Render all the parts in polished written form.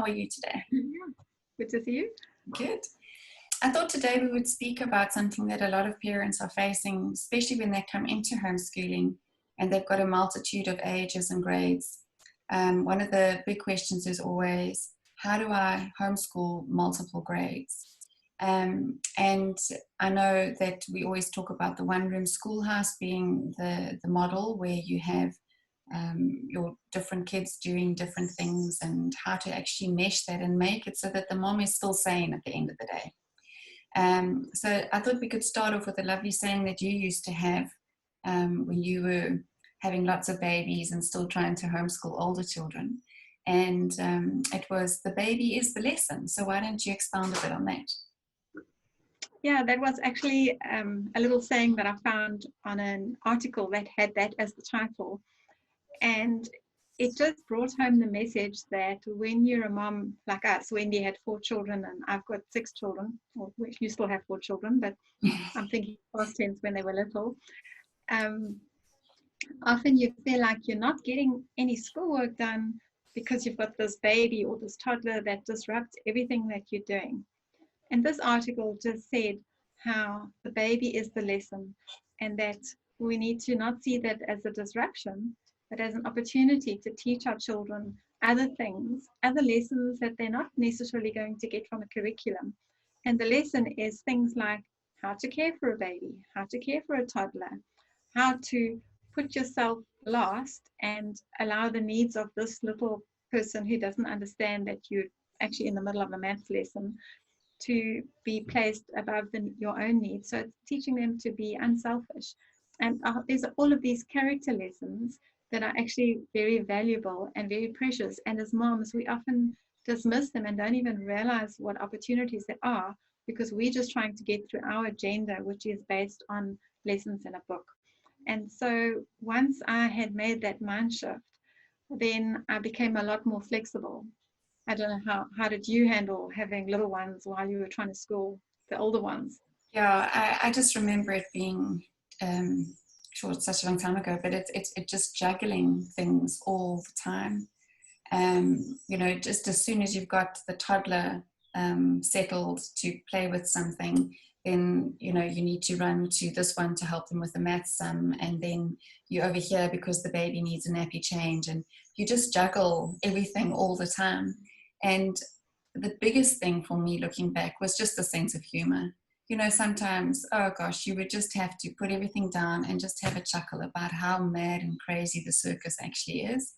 are you today? Yeah. Good to see you. Good. I thought today we would speak about something that a lot of parents are facing, especially when they come into homeschooling and they've got a multitude of ages and grades. One of the big questions is always, how do I homeschool multiple grades? And I know that we always talk about the one-room schoolhouse being the model where you have your different kids doing different things and how to actually mesh that and make it so that the mom is still sane at the end of the day. So I thought we could start off with a lovely saying that you used to have when you were having lots of babies and still trying to homeschool older children. And it was, the baby is the lesson. So why don't you expound a bit on that? Yeah, that was actually a little saying that I found on an article that had that as the title. And it just brought home the message that when you're a mom like us, Wendy had 4 children and I've got 6 children, or you still have 4 children, but I'm thinking past tense when they were little. Often you feel like you're not getting any schoolwork done because you've got this baby or this toddler that disrupts everything that you're doing. And this article just said how the baby is the lesson and that we need to not see that as a disruption, but as an opportunity to teach our children other things, other lessons that they're not necessarily going to get from a curriculum. And the lesson is things like how to care for a baby, how to care for a toddler, how to put yourself last and allow the needs of this little person who doesn't understand that you're actually in the middle of a maths lesson to be placed above your own needs. So it's teaching them to be unselfish. And there's all of these character lessons that are actually very valuable and very precious. And as moms, we often dismiss them and don't even realize what opportunities there are because we're just trying to get through our agenda, which is based on lessons in a book. And so once I had made that mind shift, then I became a lot more flexible. I don't know, how did you handle having little ones while you were trying to school the older ones? Yeah, I just remember it being, sure, it's such a long time ago, but it's just juggling things all the time. You know, just as soon as you've got the toddler settled to play with something, then, you know, you need to run to this one to help them with the maths sum, and then you're over here because the baby needs a nappy change, and you just juggle everything all the time. And the biggest thing for me looking back was just the sense of humor. You know, sometimes, oh gosh, you would just have to put everything down and just have a chuckle about how mad and crazy the circus actually is.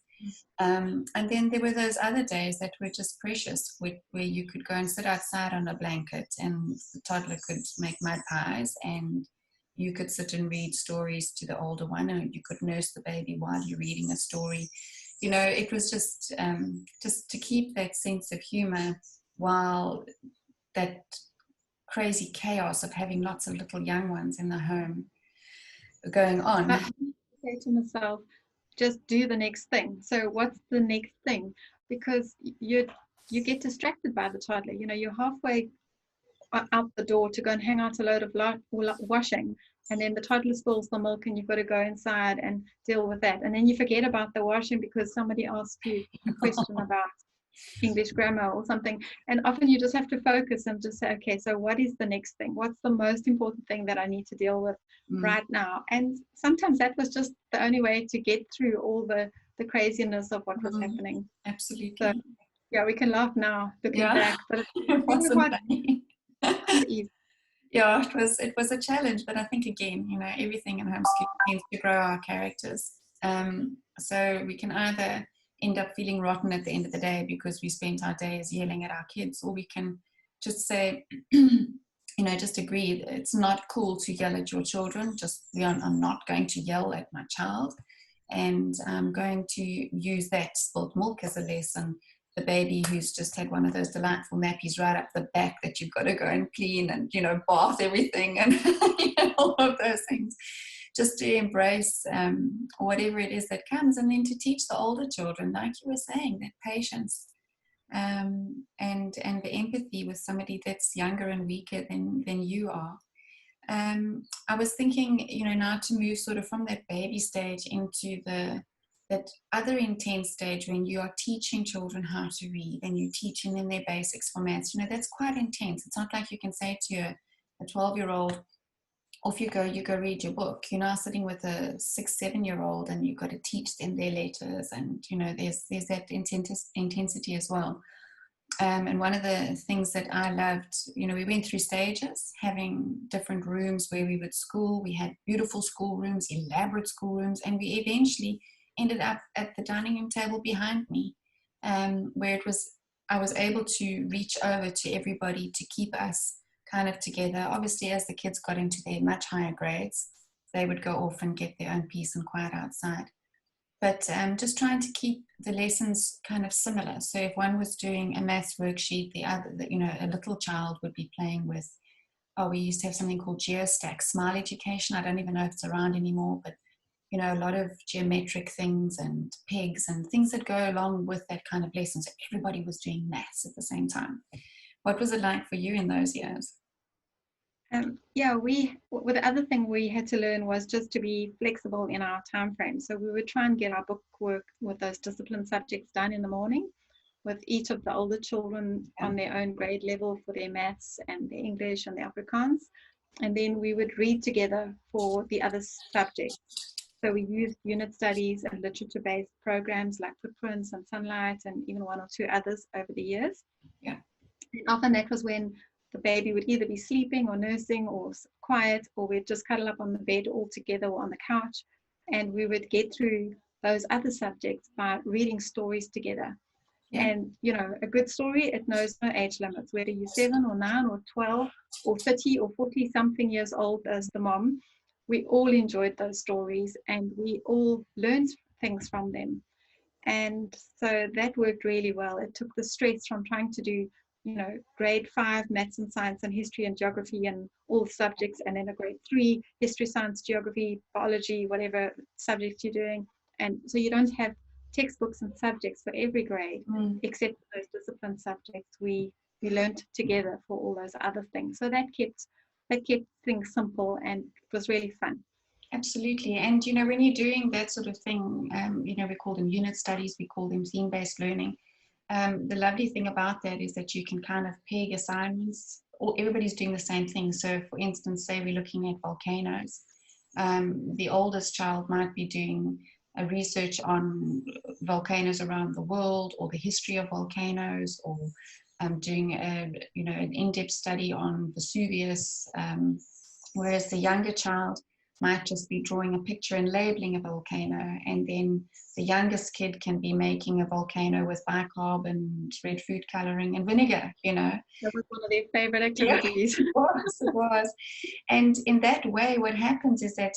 And then there were those other days that were just precious, where you could go and sit outside on a blanket and the toddler could make mud pies and you could sit and read stories to the older one, and you could nurse the baby while you're reading a story. You know, it was just to keep that sense of humor while that crazy chaos of having lots of little young ones in the home going on. I say to myself, just do the next thing. So what's the next thing? Because you get distracted by the toddler. You know, you're halfway out the door to go and hang out a load of washing, and then the toddler spills the milk and you've got to go inside and deal with that, and then you forget about the washing because somebody asked you a question about English grammar or something, and often you just have to focus and just say, okay, so what is the next thing? What's the most important thing that I need to deal with right now? And sometimes that was just the only way to get through all the craziness of what was happening. Absolutely. So yeah, we can laugh now looking back, but it wasn't funny. Easy. Yeah, it was a challenge, but I think again, you know, everything in homeschooling tends to grow our characters. So we can either end up feeling rotten at the end of the day because we spent our days yelling at our kids, or we can just say, you know, just agree that it's not cool to yell at your children. I'm not going to yell at my child, and I'm going to use that spilt milk as a lesson. The baby who's just had one of those delightful nappies right up the back that you've got to go and clean and, you know, bath everything and you know, all of those things. Just to embrace whatever it is that comes, and then to teach the older children, like you were saying, that patience and the empathy with somebody that's younger and weaker than you are. I was thinking, you know, now to move sort of from that baby stage into the that other intense stage when you are teaching children how to read and you're teaching them their basics for maths, that's quite intense. It's not like you can say to a 12-year-old, off you go read your book. You're now sitting with a 6-7-year-old and you've got to teach them their letters, and there's that intensity as well. And one of the things that I loved, we went through stages, having different rooms where we would school. We had beautiful school rooms, elaborate school rooms, and we eventually ended up at the dining room table behind me, where I was able to reach over to everybody to keep us kind of together. Obviously, as the kids got into their much higher grades, they would go off and get their own peace and quiet outside. But just trying to keep the lessons kind of similar. So if one was doing a maths worksheet, the other, a little child would be playing with, we used to have something called geostack, smile education. I don't even know if it's around anymore, but a lot of geometric things and pegs and things that go along with that kind of lesson. So everybody was doing maths at the same time. What was it like for you in those years? The other thing we had to learn was just to be flexible in our time frame. So we would try and get our book work with those discipline subjects done in the morning, with each of the older children on their own grade level for their maths and their English and their Afrikaans. And then we would read together for the other subjects. So we used unit studies and literature-based programs like Footprints and Sunlight and even one or two others over the years. Yeah. And often that was when the baby would either be sleeping or nursing or quiet, or we'd just cuddle up on the bed all together or on the couch, and we would get through those other subjects by reading stories together. Yeah. And a good story, it knows no age limits, whether you're 7 or 9 or 12 or 30 or 40 something years old as the mom. We all enjoyed those stories and we all learned things from them. And so that worked really well. It took the stress from trying to do grade 5 maths and science and history and geography and all the subjects, and then a grade 3 history, science, geography, biology, whatever subject you're doing. And so you don't have textbooks and subjects for every grade, except for those discipline subjects we learned together for all those other things. So that kept things simple, and it was really fun. Absolutely. And when you're doing that sort of thing, we call them unit studies, we call them theme-based learning. The lovely thing about that is that you can kind of peg assignments, or everybody's doing the same thing. So for instance, say we're looking at volcanoes. The oldest child might be doing a research on volcanoes around the world, or the history of volcanoes, or doing an in-depth study on Vesuvius, whereas the younger child might just be drawing a picture and labeling a volcano, and then the youngest kid can be making a volcano with bicarb and red food coloring and vinegar. That was one of their favorite activities. Yeah, it was. And in that way, what happens is that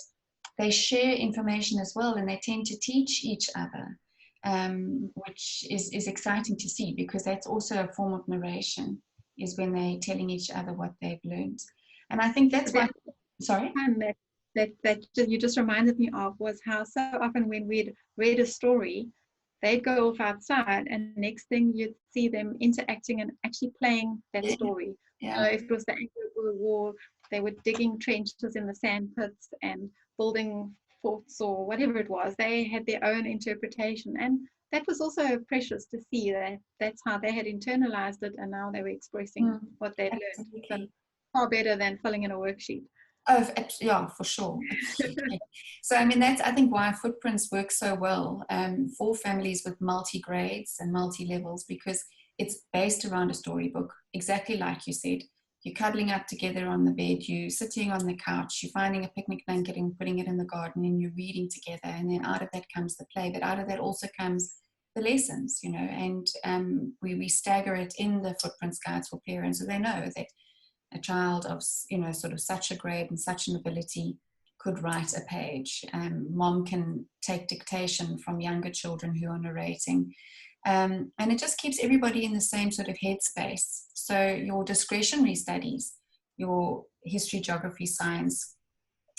they share information as well, and they tend to teach each other, which is exciting to see, because that's also a form of narration, is when they're telling each other what they've learned. And I think that's why, sorry? That you just reminded me of was how so often when we'd read a story, they'd go off outside, and next thing you'd see them interacting and actually playing that story. Yeah. If it was the Anglo-Boer War, they were digging trenches in the sand pits and building forts or whatever it was. They had their own interpretation, and that was also precious to see that that's how they had internalized it, and now they were expressing what they'd learned. So far better than filling in a worksheet. Oh, yeah, for sure. So, I mean, that's, I think, why Footprints work so well for families with multi-grades and multi-levels, because it's based around a storybook, exactly like you said. You're cuddling up together on the bed, you're sitting on the couch, you're finding a picnic blanket and putting it in the garden, and you're reading together, and then out of that comes the play, but out of that also comes the lessons, and we stagger it in the Footprints guides for parents, so they know that a child of sort of such a grade and such an ability could write a page. Mom can take dictation from younger children who are narrating, and it just keeps everybody in the same sort of headspace. So your discretionary studies, your history, geography, science,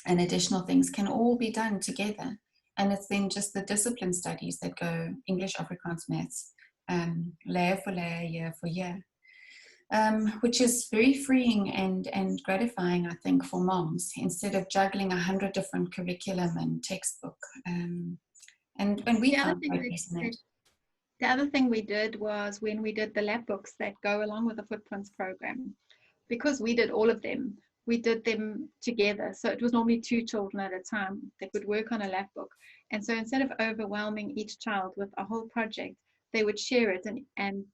and additional things can all be done together, and it's then just the discipline studies that go English, Afrikaans, maths, layer for layer, year for year. Which is very freeing and gratifying, I think, for moms, instead of juggling 100 different curriculum and textbook. And we The other found thing progress in that. the other thing we did was when we did the lab books that go along with the Footprints program, because we did all of them, we did them together. So it was normally 2 children at a time that would work on a lab book. And so instead of overwhelming each child with a whole project, they would share it and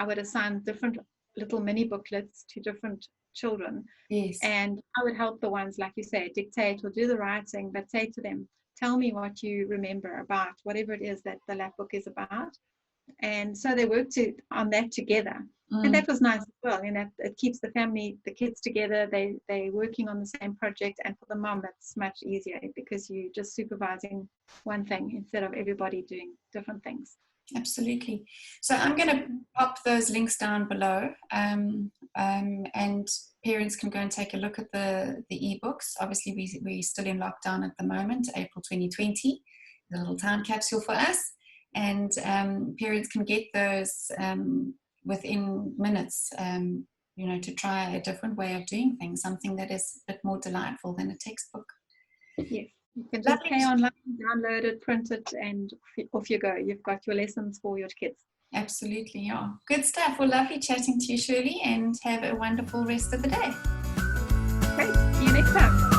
I would assign different little mini booklets to different children. Yes. And I would help the ones, like you say, dictate or do the writing, but say to them, tell me what you remember about whatever it is that the lab book is about. And so they worked on that together. And that was nice as well. You know, it keeps the family, the kids together. They're working on the same project. And for the mom, it's much easier because you're just supervising one thing instead of everybody doing different things. Absolutely. So I'm going to pop those links down below, and parents can go and take a look at the ebooks. Obviously, we're still in lockdown at the moment, April 2020, a little time capsule for us. And parents can get those within minutes, you know, to try a different way of doing things, something that is a bit more delightful than a textbook. Yes. You can just pay online, download it, print it, and off you go. You've got your lessons for your kids. Absolutely, yeah. Good stuff. Well, lovely chatting to you, Shirley, and have a wonderful rest of the day. Great. See you next time.